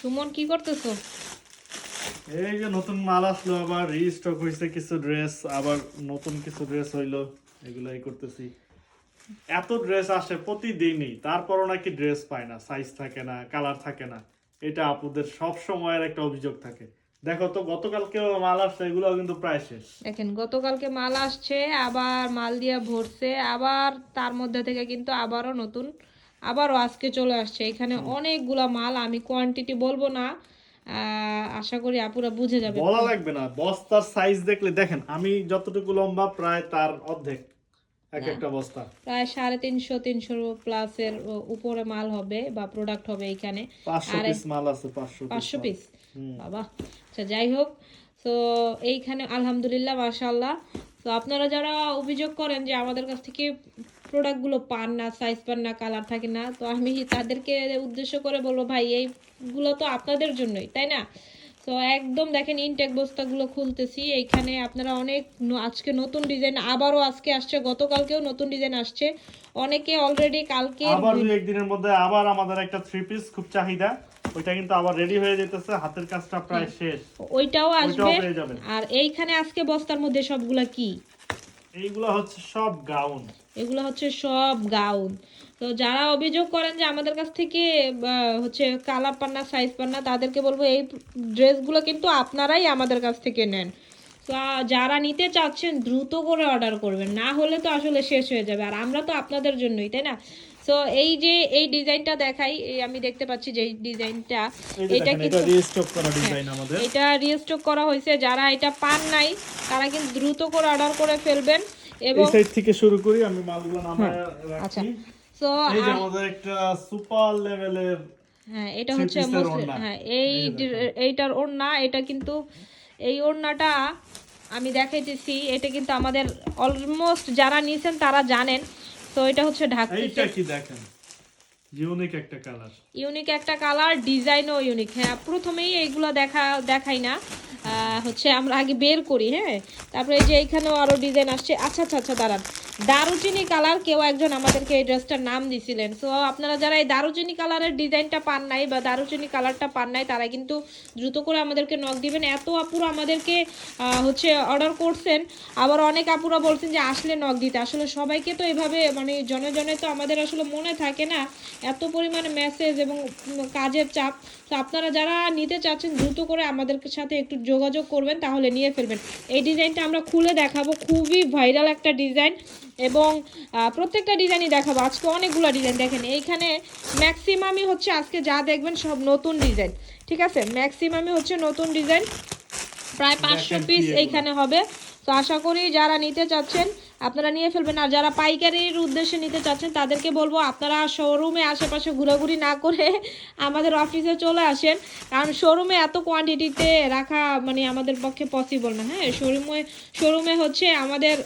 সুমন কি করতেছো? এই যে নতুন মাল আসলো, আবার রিস্টক হয়েছে কিছু ড্রেস, আবার নতুন কিছু ড্রেস হইলো, এগুলাই করতেছি। এত ড্রেস আসে প্রতিদিনই, তারপরও নাকি ড্রেস পায় না, সাইজ থাকে না, কালার থাকে না। এটা আপুদের সব সময়ের একটা অভিযোগ থাকে। দেখো তো গতকালকেও মাল আসছে, এগুলো কিন্তু প্রায় শেষ। দেখেন গতকালকে মাল আসছে, আবার মাল দিয়ে ভরছে, আবার তার মধ্যে থেকে কিন্তু আবারও আজকে চলে আসছে। এখানে অনেকগুলা মাল, আমি কোয়ান্টিটি বলবো না, আশা করি আপুরা বুঝে যাবে। বলা লাগবে না, বস্তার সাইজ দেখলে দেখেন, আমি যতটুকু লম্বা প্রায় তার অর্ধেক এক একটা বস্তা। প্রায় 350-300 প্লাসের উপরে মাল হবে বা প্রোডাক্ট হবে এইখানে। 500 আর পিস মাল আছে, 500 500 মাল। পিস, বাবা। আচ্ছা যাই হোক, তো এইখানে আলহামদুলিল্লাহ মাশাআল্লাহ। তো আপনারা যারা অভিযোগ করেন যে আমাদের কাছ থেকে প্রোডাক্টগুলো পান না, সাইজ পান না, কালার থাকে না, তো আমি তাদেরকে উদ্দেশ্য করে বলবো, ভাই এইগুলো তো আপনাদের জন্যই, তাই না? তো একদম দেখেন ইনটেক বস্তাগুলো খুলতেছি, এইখানে আপনারা অনেক আজকে নতুন ডিজাইন আবারও আজকে আসছে, গতকালকেও নতুন ডিজাইন আসছে। অনেকে অলরেডি কালকে আবার 2-1 দিনের মধ্যে আবার আমাদের একটা 3 পিস খুব চাহিদা, ওইটা কিন্তু আবার রেডি হয়ে যেতেছে, হাতের কাজটা প্রায় শেষ, ওইটাও আসবে। পেয়ে যাবেন। আর এইখানে আজকে বস্তার মধ্যে সবগুলা কি? এইগুলা হচ্ছে সব গাউন। এগুলো হচ্ছে সব গাউন। তো যারা অভিযোগ করেন যে আমাদের কাছ থেকে হচ্ছে কালার পান না, সাইজ পান না, তাদেরকে বলবো এই ড্রেসগুলো কিন্তু আপনারাই আমাদের কাছ থেকে নেন। তো যারা নিতে চাচ্ছেন দ্রুত করে অর্ডার করবেন, না হলে তো আসলে শেষ হয়ে যাবে, আর আমরা তো আপনাদের জন্যই, তাই না? তো এই যে এই ডিজাইনটা দেখাই, এই আমি দেখতে পাচ্ছি যে এই ডিজাইনটা, এটা কিন্তু রিস্টক করা ডিজাইন আমাদের। এটা রিস্টক করা হয়েছে। যারা এটা পান নাই তারা কিন্তু দ্রুত করে অর্ডার করে ফেলবেন। এবং এই সাইড থেকে শুরু করি, আমি মালগুলো নামায় আচ্ছা, রাখি। তো এই যে আমাদের একটা সুপার লেভেলের, হ্যাঁ এটা হচ্ছে হ্যাঁ এইটার ওড়না, এটা কিন্তু এই ওড়নাটা আমি দেখাইতেছি, এটা কিন্তু আমাদের অলমোস্ট যারা নিছেন তারা জানেন। তো এটা হচ্ছে ঢাকতেছে। এইটা কি দেখেন, ইউনিক একটা কালার, ইউনিক একটা কালার, ডিজাইনও ইউনিক। হ্যাঁ প্রথমেই এইগুলো দেখাই না, হচ্ছে আমরা আগে বের করি। হ্যাঁ তারপরে এই যে এইখানেও আরো ডিজাইন আসছে। আচ্ছা আচ্ছা আচ্ছা, দাঁড়ান, দারুচিনি কালার কেউ একজন আমাদেরকে এই ড্রেসটার নাম দিছিলেন। সো আপনারা যারা এই দারুচিনি কালারের ডিজাইনটা পান নাই বা দারুচিনি কালারটা পান নাই, তারা কিন্তু দ্রুত করে আমাদেরকে নক দিবেন। এত আপুরা আমাদেরকে হচ্ছে অর্ডার করছেন, আবার অনেক আপুরা বলছেন যে আসলে নক দিতে। আসলে সবাইকে তো এভাবে মানে জনে জনে তো আমাদের আসলে মনে থাকে না, এত পরিমাণে মেসেজ এবং কাজের চাপ। তো আপনারা যারা নিতে চাচ্ছেন দ্রুত করে আমাদের সাথে একটু যোগাযোগ করবেন, তাহলে নিয়ে ফেলবেন। এই ডিজাইনটা আমরা খুলে দেখাবো, খুবই ভাইরাল একটা ডিজাইন, এবং প্রত্যেকটা ডিজাইনই দেখাবো আজকে। অনেকগুলো ডিজাইন দেখেন এইখানে, ম্যাক্সিমামই হচ্ছে আজকে যা দেখবেন সব নতুন ডিজাইন, ঠিক আছে? ম্যাক্সিমামই হচ্ছে নতুন ডিজাইন, প্রায় 500 পিস এইখানে হবে। তো আশা করি যারা নিতে চাচ্ছেন আপনারা নিয়ে ফেলবেন। আর যারা পাইকারির উদ্দেশ্যে নিতে চাচ্ছেন তাদেরকে বলবো আপনারা শোরুমে আশেপাশে ঘোরাঘুরি না করে আমাদের অফিসে চলে আসেন, কারণ শোরুমে এত কোয়ান্টিটিতে রাখা মানে আমাদের পক্ষে পসিবল না। হ্যাঁ শোরুমে হচ্ছে আমাদের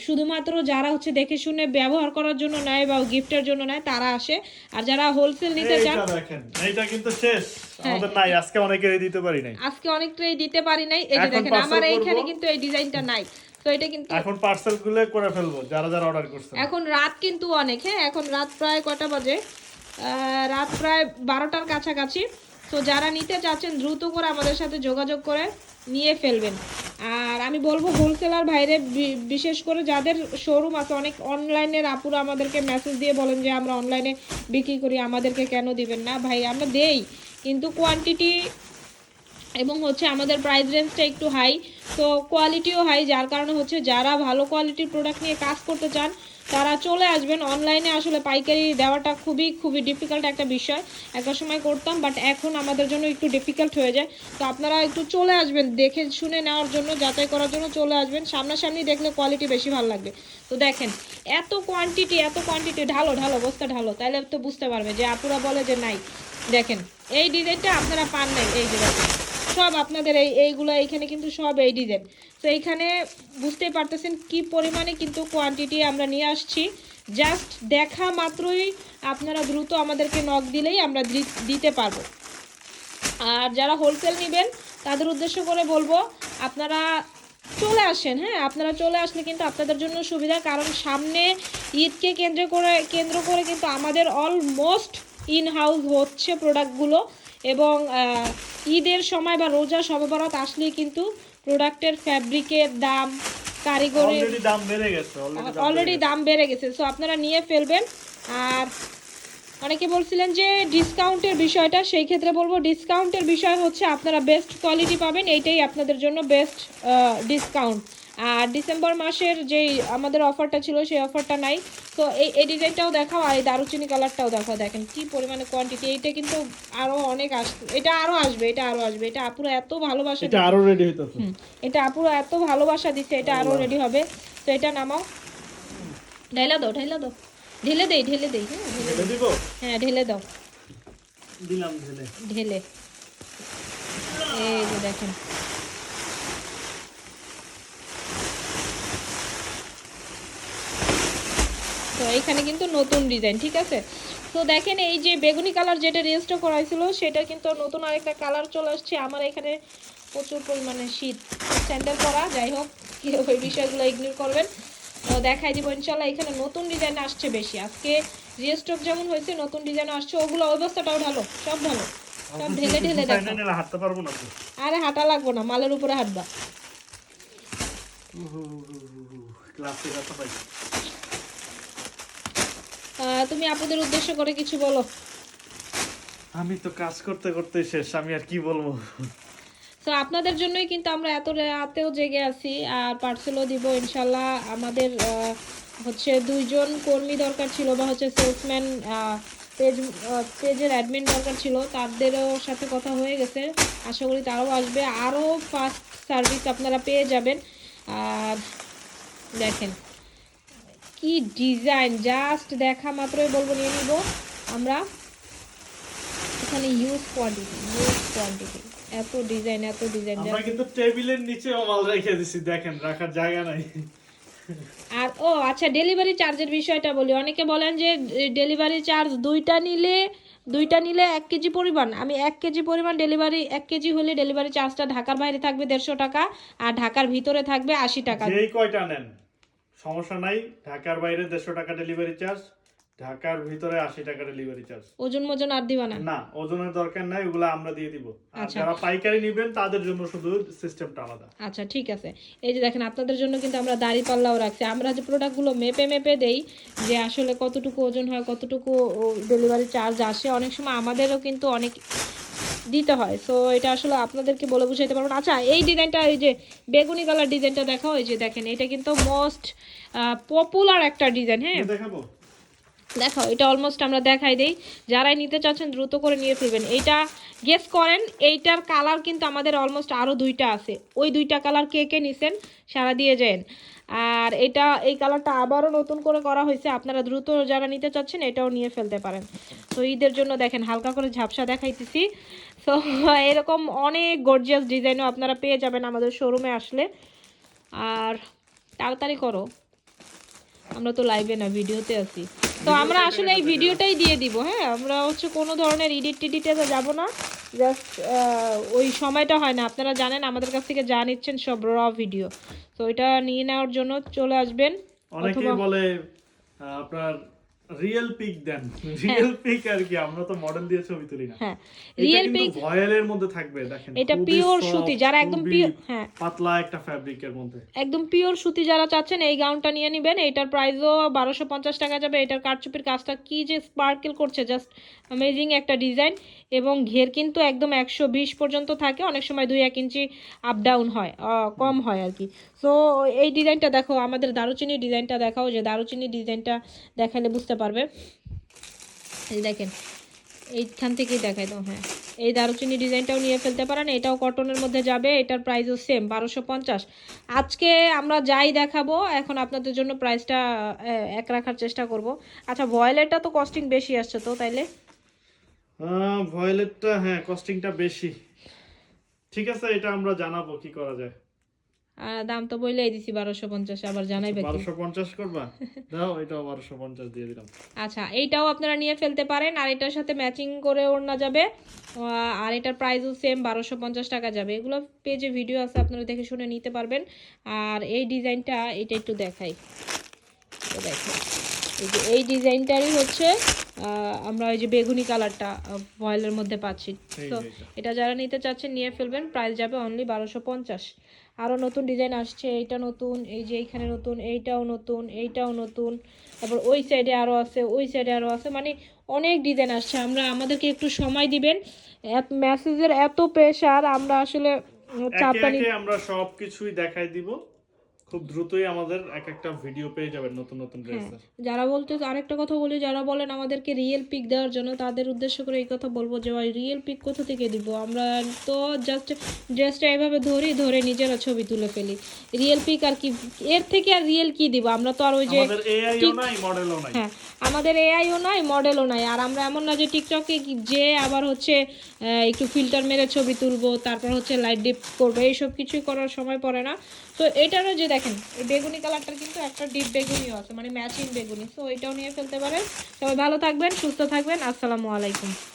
শুধুমাত্র যারা হচ্ছে দেখে শুনে ব্যবহার করার জন্য নেয় বা গিফটের জন্য নেয় তারা আসে, আর যারা হোলসেল নিতে চান। দেখেন এইটা কিন্তু শেষ, আমাদের নাই আজকে, অনেকেরই দিতে পারি নাই, আজকে অনেকটাই দিতে পারি নাই। এই যে দেখেন আমার এইখানে কিন্তু এই ডিজাইনটা নাই। তো এটা কিন্তু এখন পার্সেল গুলো করে ফেলবো যারা যারা অর্ডার করছে। এখন রাত কিন্তু অনেক, হ্যাঁ এখন রাত প্রায় কয়টা বাজে, রাত প্রায় 12টার কাছাকাছি। তো যারা নিতে চাচ্ছেন দ্রুত করে আমাদের সাথে যোগাযোগ করে নিয়ে ফেলবেন। আর আমি বলবো হোলসেলার ভাইরে, বিশেষ করে যাদের শোরুম আছে, অনেক অনলাইনের আপুরা আমাদেরকে মেসেজ দিয়ে বলেন যে আমরা অনলাইনে বিক্রি করি, আমাদেরকে কেন দিবেন না? ভাই আমরা দেই, কিন্তু কোয়ান্টিটি এবং হচ্ছে আমাদের প্রাইস রেঞ্জটা একটু হাই, তো কোয়ালিটিও হাই, যার কারণে হচ্ছে যারা ভালো কোয়ালিটির প্রোডাক্ট নিয়ে কাজ করতে চান তারা চলে আসবেন। অনলাইনে আসলে পাইকারি দেওয়াটা খুবই ডিফিকাল্ট একটা বিষয়। একটা সময় করতাম, বাট এখন আমাদের জন্য একটু ডিফিকাল্ট হয়ে যায়। তো আপনারা একটু চলে আসবেন, দেখে শুনে নেওয়ার জন্য, যাচাই করার জন্য চলে আসবেন। সামনাসামনি দেখলে কোয়ালিটি বেশি ভালো লাগবে। তো দেখেন এত কোয়ান্টিটি, ঢালো বস্তা ঢালো, তাইলে তো বুঝতে পারবে যে আপুরা বলে যে নাই। দেখেন এই ডিজাইনটা আপনারা পান নাই, এই যে দেখেন সব আপনাদের এইগুলো এইখানে কিন্তু সব এই ডিজাইন। তো এইখানে বুঝতেই পারতেছেন কি পরিমাণে কিন্তু কোয়ান্টিটি আমরা নিয়ে আসছি। জাস্ট দেখা মাত্রই আপনারা দ্রুত আমাদেরকে নক দিলেই আমরা দিতে পারবো। আর যারা হোলসেল নেবেন তাদের উদ্দেশ্য করে বলবো আপনারা চলে আসেন। হ্যাঁ আপনারা চলে আসলে কিন্তু আপনাদের জন্য সুবিধা, কারণ সামনে ঈদকে কেন্দ্র করে কিন্তু আমাদের অলমোস্ট ইন হাউস হচ্ছে প্রোডাক্টগুলো, এবং ঈদের সময় বা রোজা শবে বরাত আসলেই কিন্তু প্রোডাক্টের ফ্যাব্রিকের দাম, কারিগরের অলরেডি দাম বেড়ে গেছে, অলরেডি দাম বেড়ে গেছে। সো আপনারা নিয়ে ফেলবেন। আর অনেকে বলছিলেন যে ডিসকাউন্টের বিষয়টা, সেই ক্ষেত্রে বলবো ডিসকাউন্টের বিষয় হচ্ছে আপনারা বেস্ট কোয়ালিটি পাবেন, এইটাই আপনাদের জন্য বেস্ট ডিসকাউন্ট। আর ডিসেম্বর মাসের যেই আমাদের অফারটা ছিল সেই অফারটা নাই। তো এই ডিজাইনটাও দেখাও, আর এই দারুচিনি কালারটাও দেখাও। দেখেন কি পরিমাণে কোয়ান্টিটি, এইটা কিন্তু আরও অনেক আসবে, এটা আরও আসবে, এটা আরও আসবে। এটা আপুরা এত ভালোবাসা, এটা আরো রেডি হইতাছে। এটা আপুরা এত ভালোবাসা দিচ্ছে, এটা আরও রেডি হবে। তো এটা নামাও, ঢেলে দাও, ঢেলে দাও, ঢেলে দেই, ঢেলে দেই। হ্যাঁ ঢেলে দিব, হ্যাঁ ঢেলে দাও, দিলাম ঢেলে। ঢেলে। এই যে দেখেন, তো এইখানে কিন্তু নতুন ডিজাইন, ঠিক আছে। তো দেখেন এই যে বেগুনি কালার যেটা রেজিস্টার করা হয়েছিল সেটা কিন্তু নতুন আরেকটা কালার চলে আসছে। আমার এখানে প্রচুর পরিমাণে শীত, স্যান্ডেল পরা, যাই হোক ওই বিষয়গুলো ইগনোর করবেন। তো দেখাই দিব ইনশাল্লাহ। এখানে নতুন ডিজাইন আসছে বেশি, আজকে রিস্টক যেমন হয়েছে নতুন ডিজাইন আসছে, ওগুলো অবস্থাটাও ভালো, সব ভালো, সব ঢেলে ঢেলে দেখো। হাঁটতে পারবো না তো। আরে হাঁটা লাগবো না, মালের উপরে হাঁটবা। ক্লাসে কথা পাই। তুমি আপনাদের উদ্দেশ্য করে কিছু বলো। আমি তো কাজ করতে করতে শেষ, আমি আর কি বলবো। তো আপনাদের জন্যই কিন্তু আমরা এত রাতেও জেগে আছি, আর পার্সেলও দিব ইনশাল্লাহ। আমাদের হচ্ছে 2 জন কর্মী দরকার ছিল, বা হচ্ছে সেলসম্যান, পেজের অ্যাডমিন দরকার ছিল, তাদেরও সাথে কথা হয়ে গেছে। আশা করি তারাও আসবে, আরও ফাস্ট সার্ভিস আপনারা পেয়ে যাবেন। আর দেখেন কি ডিজাইন, জাস্ট দেখা মাত্রই বলবো নিয়ে নিব আমরা। এখানে ইউজ কোয়ান্টিটি, এত ডিজাইন, এত ডিজাইন। আমরা কিন্তু টেবিলের নিচেও মাল রেখে দিছি, দেখেন রাখার জায়গা নাই। আর ও আচ্ছা, ডেলিভারি চার্জের বিষয়টা বলি। অনেকে বলেন যে ডেলিভারি চার্জ দুইটা নিলে 1 কেজি পরিমাণ, আমি 1 কেজি পরিমাণ ডেলিভারি, 1 কেজি হলে ডেলিভারি চার্জটা ঢাকার বাইরে থাকবে 150 টাকা, আর ঢাকার ভিতরে থাকবে 80 টাকা। যেই কয়টা নেন সমস্যা নাই, ঢাকার বাইরে 150 টাকা ডেলিভারি চার্জ, ঢাকার ভিতরে 80 টাকা ডেলিভারি চার্জ। ওজন আর দিবা না? না, ওজনের দরকার নাই, ওগুলো আমরা দিয়ে দিব। আর আচ্ছা। যারা পাইকারি নেবেন তাদের জন্য শুধু সিস্টেমটা আলাদা। আচ্ছা ঠিক আছে। এই যে দেখেন আপনাদের জন্য কিন্তু আমরা দাড়ি পাল্লাও রাখছি। আমরা যে প্রোডাক্টগুলো মেপে দেই যে আসলে কতটুকু ওজন হয়, কতটুকু ডেলিভারি চার্জ আসে, অনেক সময় আমাদেরও কিন্তু অনেক দিতে হয়। সো এটা আসলে আপনাদেরকে বলে বুঝাইতে পারবো না। আচ্ছা এই ডিজাইনটা, এই যে বেগুনি কালার ডিজাইনটা দেখাও। এই যে দেখেন, এটা কিন্তু মোস্ট পপুলার একটা ডিজাইন। হ্যাঁ দেখাবো, দেখো, এটা অলমোস্ট আমরা দেখাই দেই, যারাই নিতে চাচ্ছেন দ্রুত করে নিয়ে ফেলবেন। এইটা গেস করেন, এইটার কালার কিন্তু আমাদের অলমোস্ট আরও 2টা আছে। ওই 2টা কালার কে কে নিছেন সারা দিয়ে যান। আর এই কালারটা আবারও নতুন করে করা হয়েছে, আপনারা দ্রুত যারা নিতে চাচ্ছেন এটাও নিয়ে ফেলতে পারেন। তো ঈদের জন্য দেখেন হালকা করে ঝাপসা দেখাইতেছি। তো এরকম অনেক গর্জিয়াস ডিজাইনও আপনারা পেয়ে যাবেন আমাদের শোরুমে আসলে। আর তাড়াতাড়ি করো, আমরা তো লাইভে না, ভিডিওতে আছি। তো আমরা আসলে এই ভিডিওটাই দিয়ে দিব। হ্যাঁ, আমরা হচ্ছে কোনো ধরনের টিডিটে যাবো না, জাস্ট ওই সময়টা হয় না। আপনারা জানেন আমাদের কাছ থেকে যা নিচ্ছেন সব র ভিডিও, তো এটা নিয়ে নেওয়ার জন্য চলে আসবেন। অনেকেই বলে আপনার রিয়েল পিক দেন, রিয়েল পিক আর কি, আমরা তো মডেল দিয়ে ছবি তুলি না। হ্যাঁ, রিয়েল পিক ভয়েলের মধ্যে থাকবে, দেখেন এটা পিওর সুতি, যারা একদম পিওর, হ্যাঁ পাতলা একটা ফ্যাব্রিকের মধ্যে একদম পিওর সুতি যারা চাচ্ছেন এই গাউনটা নিয়ে নেবেন। এটার প্রাইসও 1250 টাকা যাবে। এটার কারচুপির কাজটা কি যে স্পার্কেল করছে, জাস্ট অ্যামেজিং একটা ডিজাইন। এবং ঘের কিন্তু একদম 120 পর্যন্ত থাকে, অনেক সময় 2-1 ইঞ্চি আপ ডাউন হয়, কম হয় আর কি। সো এই ডিজাইনটা দেখো, আমাদের দারুচিনি ডিজাইনটা দেখাও, যে দারুচিনি ডিজাইনটা দেখালে বুঝতে পারবে। এই দেখেন, এইখান থেকেই দেখাই দাও। হ্যাঁ, এই দারুচিনি ডিজাইনটাও নিয়ে ফেলতে পারেন, এটাও কটনের মধ্যে যাবে। এটার প্রাইসও সেম 1250। আজকে আমরা যাই দেখাবো, এখন আপনাদের জন্য প্রাইসটা এক রাখার চেষ্টা করব। আচ্ছা ভয়েলেটটা তো কস্টিং বেশি আসছে তো, তাইলে ভয়েলেটটা, হ্যাঁ কস্টিংটা বেশি। ঠিক আছে, এটা আমরা জানাবো কি করা যায়। দাম তো বইলেই দিছি 1250, আবার জানাইবে কি? 1250 করবা? দাও, এটাও 1250 দিয়ে দিলাম। আচ্ছা, এইটাও আপনারা নিয়ে ফেলতে পারেন, আর এটার সাথে ম্যাচিং করে ওড়না যাবে। আর এটার প্রাইসও সেম 1250 টাকা যাবে। এগুলো পেজে ভিডিও আছে, আপনারা দেখে শুনে নিতে পারবেন। আর এই ডিজাইনটা, এটা একটু দেখাই, দেখেন এই যে এই ডিজাইনটারই হচ্ছে আমরা ওই যে বেগুনি কালারটা ফয়েলের মধ্যে পাচ্ছি। এই তো যে এটা। এটা যারা নিতে চাচ্ছেন নিয়ে ফেলবেন, প্রাইস যাবে অনলি 1250। আরও নতুন ডিজাইন আসছে, এইটা নতুন, এই যে এইখানে নতুন, এইটাও নতুন, এইটাও নতুন, তারপর ওই সাইডে আরও আছে, ওই সাইডে আরও আছে, মানে অনেক ডিজাইন আসছে। আমাদেরকে একটু সময় দিবেন, মেসেজের এত প্রেশার, আমরা আসলে চাপটা একে একে আমরা সবকিছুই দেখাই দিব, খুব দ্রুতই আমাদের এক একটা ভিডিও পেয়ে যাবেন নতুন নতুন ড্রেসের। যারা বলতে, আরেকটা কথা বলি, যারা বলেন আমাদেরকে রিয়েল পিক দেওয়ার জন্য, তাদের উদ্দেশ্য করে এই কথা বলবো যে ভাই রিয়েল পিক কোথা থেকে দিব, আমরা তো জাস্ট ড্রেসটা এভাবে ধরে নিজেরা ছবি তুলে ফেলি। রিয়েল পিক আর কি, এর থেকে আর রিয়েল কি দিব, আমরা তো আর ওই যে আমাদের এআইও নাই, মডেলও নাই। হ্যাঁ, আমাদের এআইও নাই, মডেলও নাই, আর আমরা এমন না যে টিকটকে যে আবার হচ্ছে একটু ফিল্টার মেরে ছবি তুলবো, তারপর হচ্ছে লাইট ডিপ করবো, এইসব কিছুই করার সময় পড়ে না। তো এটারও যে দেখেন এই বেগুনি কালারটার কিন্তু একটা ডিপ বেগুনিও আছে, মানে ম্যাচিং বেগুনি, সো এটাও নিয়ে ফেলতে পারেন। সবাই ভালো থাকবেন, সুস্থ থাকবেন, আসসালামু আলাইকুম।